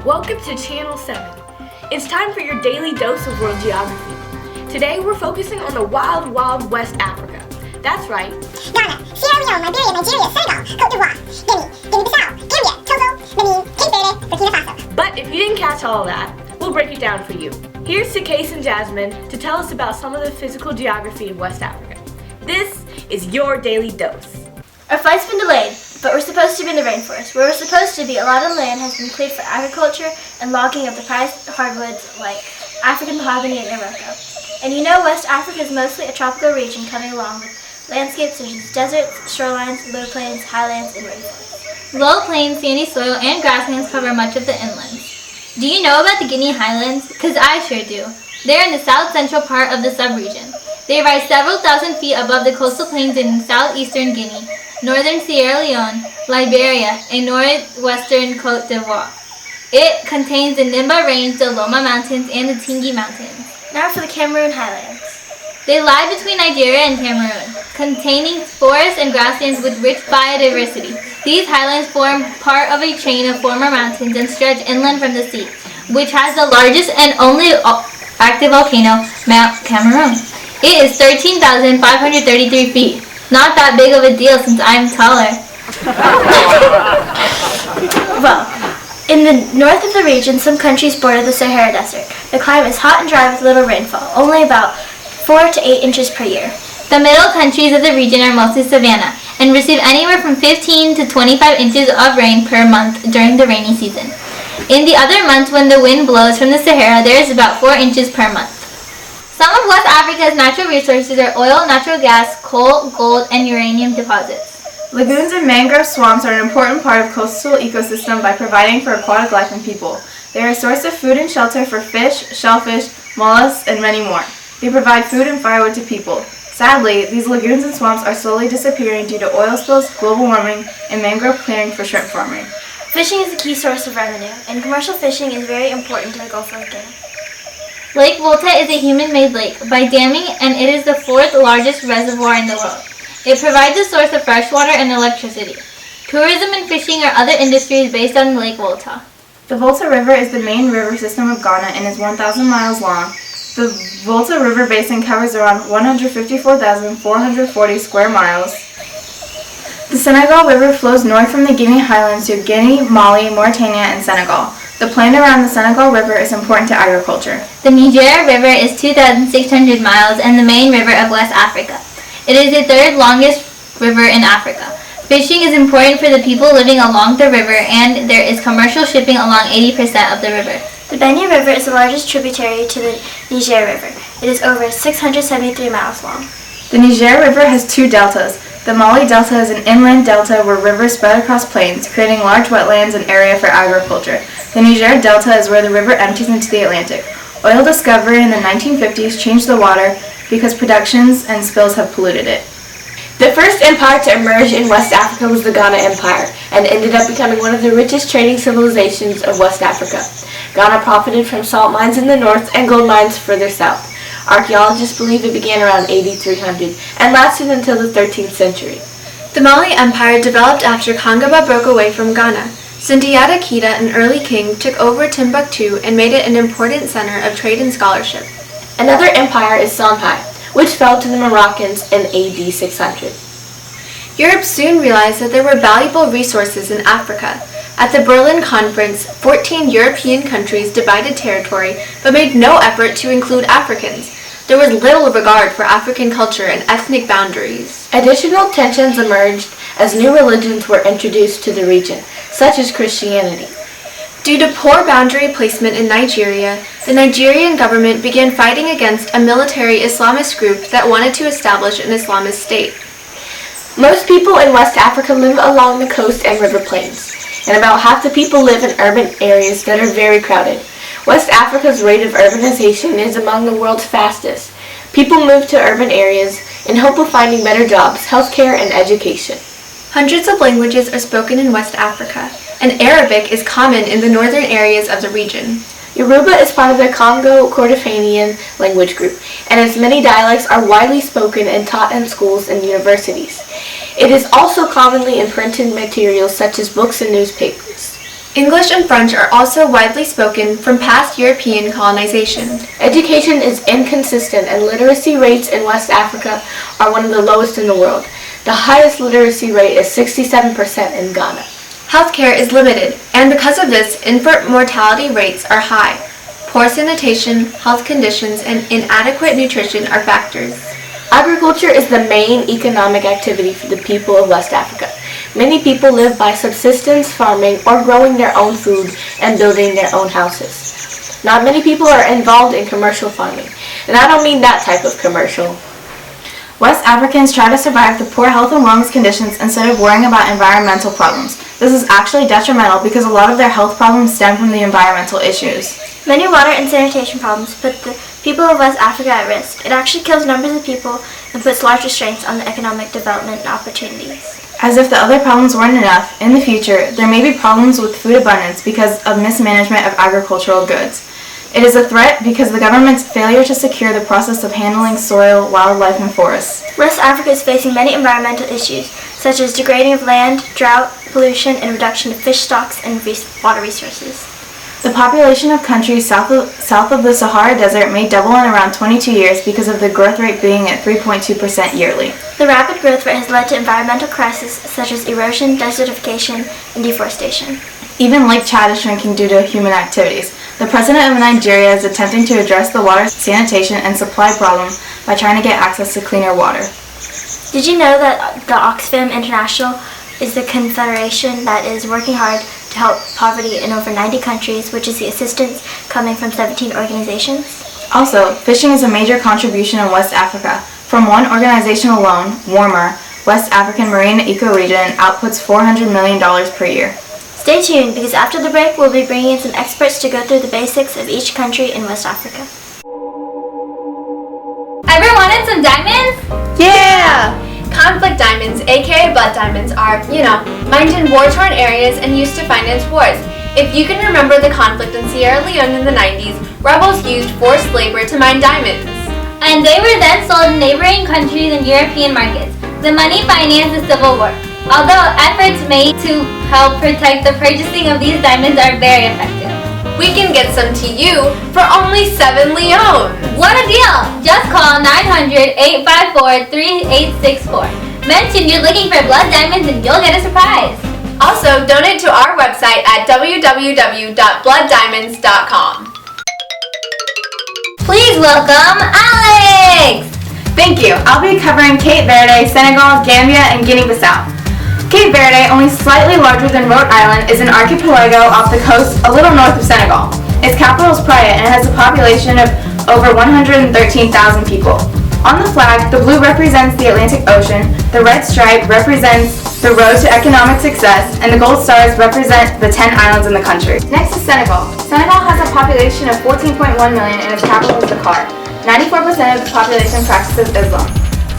Welcome to Channel 7. It's time for your daily dose of world geography. Today we're focusing on the wild, wild West Africa. That's right. Ghana, Sierra Leone, Liberia, Nigeria, Senegal, Cote d'Ivoire, Guinea-Bissau, Gambia, Togo, Benin, Cape Verde, Burkina Faso. But if you didn't catch all of that, we'll break it down for you. Here's to Case and Jasmine to tell us about some of the physical geography of West Africa. This is your daily dose. Our flight's been delayed, but we're supposed to be in the rainforest. Where we're supposed to be, a lot of land has been cleared for agriculture and logging of the prized hardwoods like African mahogany and Iroko. And you know West Africa is mostly a tropical region coming along with landscapes such as deserts, shorelines, low plains, highlands, and rainforests. Low plains, sandy soil, and grasslands cover much of the inlands. Do you know about the Guinea Highlands? Because I sure do. They're in the south-central part of the subregion. They rise several thousand feet above the coastal plains in southeastern Guinea, northern Sierra Leone, Liberia, and northwestern Cote d'Ivoire. It contains the Nimba Range, the Loma Mountains, and the Tingi Mountains. Now for the Cameroon Highlands. They lie between Nigeria and Cameroon, containing forests and grasslands with rich biodiversity. These highlands form part of a chain of former mountains and stretch inland from the sea, which has the largest and only active volcano, Mount Cameroon. It is 13,533 feet. Not that big of a deal since I'm taller. Well, in the north of the region, some countries border the Sahara Desert. The climate is hot and dry with little rainfall, only about 4 to 8 inches per year. The middle countries of the region are mostly savanna and receive anywhere from 15 to 25 inches of rain per month during the rainy season. In the other months when the wind blows from the Sahara, there is about 4 inches per month. Some of West Africa's natural resources are oil, natural gas, coal, gold, and uranium deposits. Lagoons and mangrove swamps are an important part of coastal ecosystem by providing for aquatic life and people. They are a source of food and shelter for fish, shellfish, mollusks, and many more. They provide food and firewood to people. Sadly, these lagoons and swamps are slowly disappearing due to oil spills, global warming, and mangrove clearing for shrimp farming. Fishing is a key source of revenue, and commercial fishing is very important to the Gulf of Guinea. Lake Volta is a human-made lake by damming, and it is the 4th largest reservoir in the world. It provides a source of fresh water and electricity. Tourism and fishing are other industries based on Lake Volta. The Volta River is the main river system of Ghana and is 1,000 miles long. The Volta River basin covers around 154,440 square miles. The Senegal River flows north from the Guinea Highlands to Guinea, Mali, Mauritania, and Senegal. The plain around the Senegal River is important to agriculture. The Niger River is 2,600 miles and the main river of West Africa. It is the 3rd longest river in Africa. Fishing is important for the people living along the river, and there is commercial shipping along 80% of the river. The Benue River is the largest tributary to the Niger River. It is over 673 miles long. The Niger River has 2 deltas. The Mali Delta is an inland delta where rivers spread across plains, creating large wetlands and area for agriculture. The Niger Delta is where the river empties into the Atlantic. Oil discovery in the 1950s changed the water because productions and spills have polluted it. The first empire to emerge in West Africa was the Ghana Empire and ended up becoming one of the richest trading civilizations of West Africa. Ghana profited from salt mines in the north and gold mines further south. Archaeologists believe it began around AD 300 and lasted until the 13th century. The Mali Empire developed after Kangaba broke away from Ghana. Sundiata Keita, an early king, took over Timbuktu and made it an important center of trade and scholarship. Another empire is Songhai, which fell to the Moroccans in AD 600. Europe soon realized that there were valuable resources in Africa. At the Berlin Conference, 14 European countries divided territory but made no effort to include Africans. There was little regard for African culture and ethnic boundaries. Additional tensions emerged as new religions were introduced to the region, such as Christianity. Due to poor boundary placement in Nigeria, the Nigerian government began fighting against a military Islamist group that wanted to establish an Islamist state. Most people in West Africa live along the coast and river plains, and about half the people live in urban areas that are very crowded. West Africa's rate of urbanization is among the world's fastest. People move to urban areas in hope of finding better jobs, healthcare, and education. Hundreds of languages are spoken in West Africa, and Arabic is common in the northern areas of the region. Yoruba is part of the Congo-Kordofanian language group, and its many dialects are widely spoken and taught in schools and universities. It is also commonly in printed materials such as books and newspapers. English and French are also widely spoken from past European colonization. Education is inconsistent and literacy rates in West Africa are one of the lowest in the world. The highest literacy rate is 67% in Ghana. Healthcare is limited, and because of this, infant mortality rates are high. Poor sanitation, health conditions, and inadequate nutrition are factors. Agriculture is the main economic activity for the people of West Africa. Many people live by subsistence farming or growing their own food and building their own houses. Not many people are involved in commercial farming, and I don't mean that type of commercial. West Africans try to survive the poor health and wellness conditions instead of worrying about environmental problems. This is actually detrimental because a lot of their health problems stem from the environmental issues. Many water and sanitation problems put the people of West Africa at risk. It actually kills numbers of people and puts large restraints on the economic development and opportunities. As if the other problems weren't enough, in the future, there may be problems with food abundance because of mismanagement of agricultural goods. It is a threat because of the government's failure to secure the process of handling soil, wildlife, and forests. West Africa is facing many environmental issues, such as degrading of land, drought, pollution, and reduction of fish stocks and water resources. The population of countries south of the Sahara Desert may double in around 22 years because of the growth rate being at 3.2% yearly. The rapid growth rate has led to environmental crises such as erosion, desertification, and deforestation. Even Lake Chad is shrinking due to human activities. The president of Nigeria is attempting to address the water sanitation and supply problem by trying to get access to cleaner water. Did you know that the Oxfam International is the confederation that is working hard to help poverty in over 90 countries, which is the assistance coming from 17 organizations? Also, fishing is a major contribution in West Africa. From one organization alone, Warmer, West African Marine Ecoregion outputs $400 million per year. Stay tuned, because after the break, we'll be bringing in some experts to go through the basics of each country in West Africa. Ever wanted some diamonds? Yeah! Conflict diamonds, aka blood diamonds, are, mined in war-torn areas and used to finance wars. If you can remember the conflict in Sierra Leone in the 90s, rebels used forced labor to mine diamonds. And they were then sold in neighboring countries and European markets. The money financed the Civil War. Although efforts made to help protect the purchasing of these diamonds are very effective. We can get some to you for only 7 leones. What a deal! Just call 900-854-3864. Mention you're looking for blood diamonds and you'll get a surprise. Also, donate to our website at www.blooddiamonds.com. Please welcome Alex! Thank you. I'll be covering Cape Verde, Senegal, Gambia, and Guinea-Bissau. Cape Verde, only slightly larger than Rhode Island, is an archipelago off the coast a little north of Senegal. Its capital is Praia and it has a population of over 113,000 people. On the flag, the blue represents the Atlantic Ocean, the red stripe represents the road to economic success, and the gold stars represent the 10 islands in the country. Next is Senegal. Senegal has a population of 14.1 million and its capital is Dakar. 94% of the population practices Islam.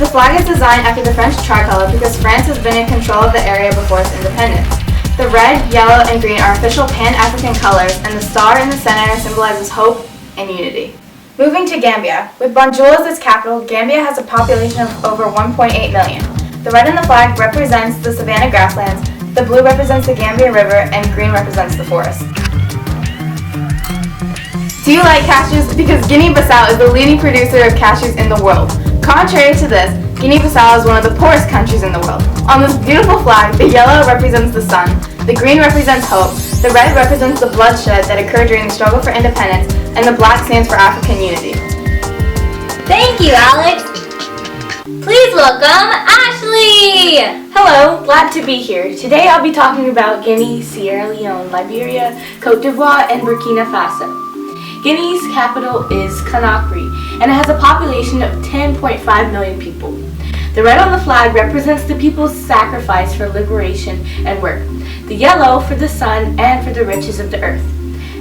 The flag is designed after the French tricolor because France has been in control of the area before its independence. The red, yellow, and green are official Pan-African colors, and the star in the center symbolizes hope and unity. Moving to Gambia. With Banjul as its capital, Gambia has a population of over 1.8 million. The red in the flag represents the savanna grasslands, the blue represents the Gambia River, and green represents the forest. Do you like cashews? Because Guinea-Bissau is the leading producer of cashews in the world. Contrary to this, Guinea-Bissau is one of the poorest countries in the world. On this beautiful flag, the yellow represents the sun, the green represents hope, the red represents the bloodshed that occurred during the struggle for independence, and the black stands for African unity. Thank you, Alex. Please welcome Ashley! Hello, glad to be here. Today I'll be talking about Guinea, Sierra Leone, Liberia, Cote d'Ivoire, and Burkina Faso. Guinea's capital is Conakry, and it has a population of 10.5 million people. The red on the flag represents the people's sacrifice for liberation and work, the yellow for the sun and for the riches of the earth,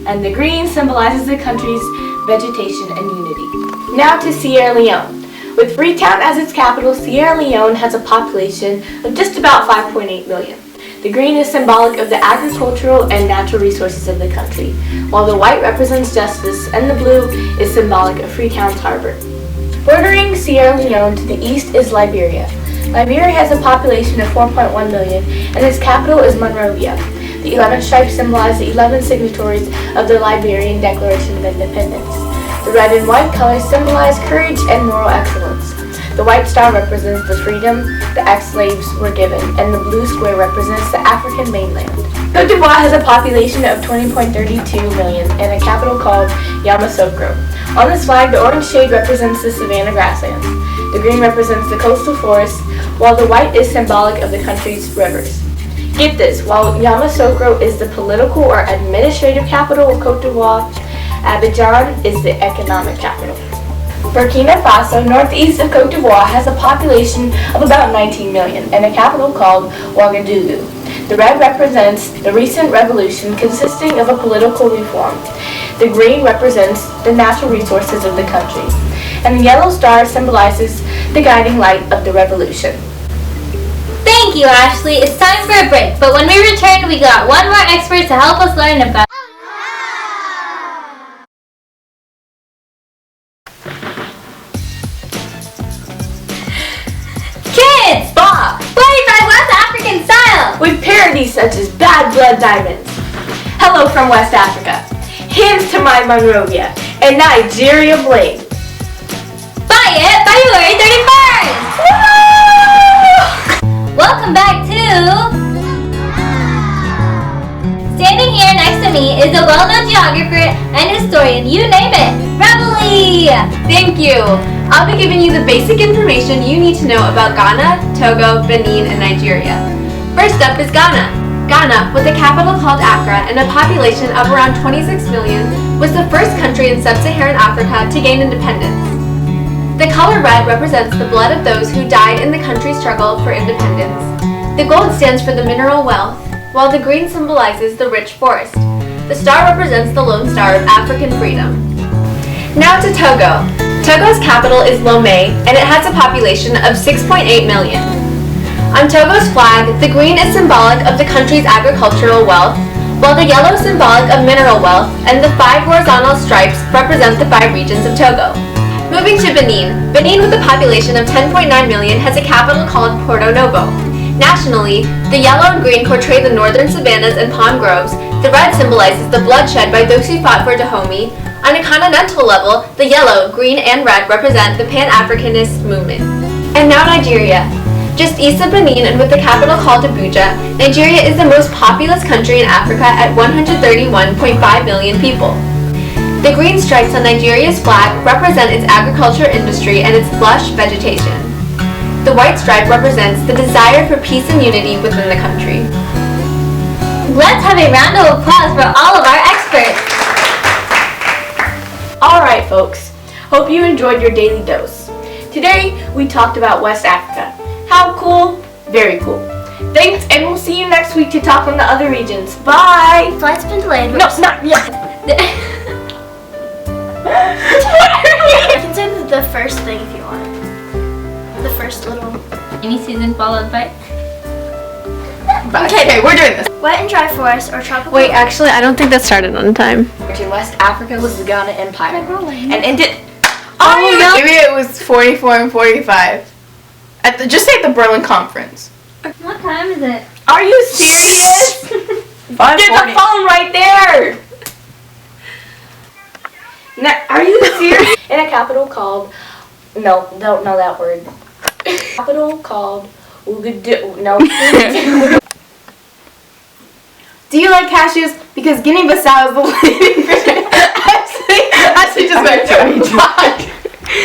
and the green symbolizes the country's vegetation and unity. Now to Sierra Leone. With Freetown as its capital, Sierra Leone has a population of just about 5.8 million. The green is symbolic of the agricultural and natural resources of the country, while the white represents justice and the blue is symbolic of Freetown's harbor. Bordering Sierra Leone to the east is Liberia. Liberia has a population of 4.1 million and its capital is Monrovia. The 11 stripes symbolize the 11 signatories of the Liberian Declaration of Independence. The red and white colors symbolize courage and moral excellence. The white star represents the freedom the ex-slaves were given, and the blue square represents the African mainland. Côte d'Ivoire has a population of 20.32 million and a capital called Yamoussoukro. On this flag, the orange shade represents the savanna grasslands. The green represents the coastal forest, while the white is symbolic of the country's rivers. Get this, while Yamoussoukro is the political or administrative capital of Côte d'Ivoire, Abidjan is the economic capital. Burkina Faso, northeast of Côte d'Ivoire, has a population of about 19 million and a capital called Ouagadougou. The red represents the recent revolution consisting of a political reform. The green represents the natural resources of the country. And the yellow star symbolizes the guiding light of the revolution. Thank you, Ashley. It's time for a break, but when we return, we got one more expert to help us learn about Kids! Bob! Played by West African style! With parodies such as Bad Blood Diamonds. Hello from West Africa. Hands to my Monrovia and Nigeria Blade. Buy it February 31st! Welcome back to... Standing here next to me is a well-known geographer and historian, you name it, Reveille! Thank you. I'll be giving you the basic information you need to know about Ghana, Togo, Benin, and Nigeria. First up is Ghana. Ghana, with a capital called Accra and a population of around 26 million, was the first country in sub-Saharan Africa to gain independence. The color red represents the blood of those who died in the country's struggle for independence. The gold stands for the mineral wealth, while the green symbolizes the rich forest. The star represents the lone star of African freedom. Now to Togo. Togo's capital is Lomé, and it has a population of 6.8 million. On Togo's flag, the green is symbolic of the country's agricultural wealth, while the yellow is symbolic of mineral wealth, and the 5 horizontal stripes represent the 5 regions of Togo. Moving to Benin. Benin, with a population of 10.9 million, has a capital called Porto Novo. Nationally, the yellow and green portray the northern savannas and palm groves. The red symbolizes the bloodshed by those who fought for Dahomey. On a continental level, the yellow, green, and red represent the Pan-Africanist movement. And now Nigeria. Just east of Benin and with the capital called Abuja, Nigeria is the most populous country in Africa at 131.5 million people. The green stripes on Nigeria's flag represent its agriculture industry and its lush vegetation. The white stripe represents the desire for peace and unity within the country. Let's have a round of applause for all of our experts! Alright folks, hope you enjoyed your daily dose. Today we talked about West Africa. How cool? Very cool. Thanks, and we'll see you next week to talk on the other regions. Bye! Flight's been delayed. No, not yet. I can say the first thing if you want. The first little... Rainy season followed by... Okay, we're doing this. Wet and dry forest or tropical... Wait, actually, I don't think that started on time. In West Africa was the Ghana Empire. And ended... Maybe it was 44 and 45. Just say at the Berlin Conference. What time is it? Are you serious? Get the phone right there! Now, are you serious? In a capital called... No, don't know that word. Capital called... Ouagadougou. No. Do you like cashews? Because Guinea-Bissau is the leading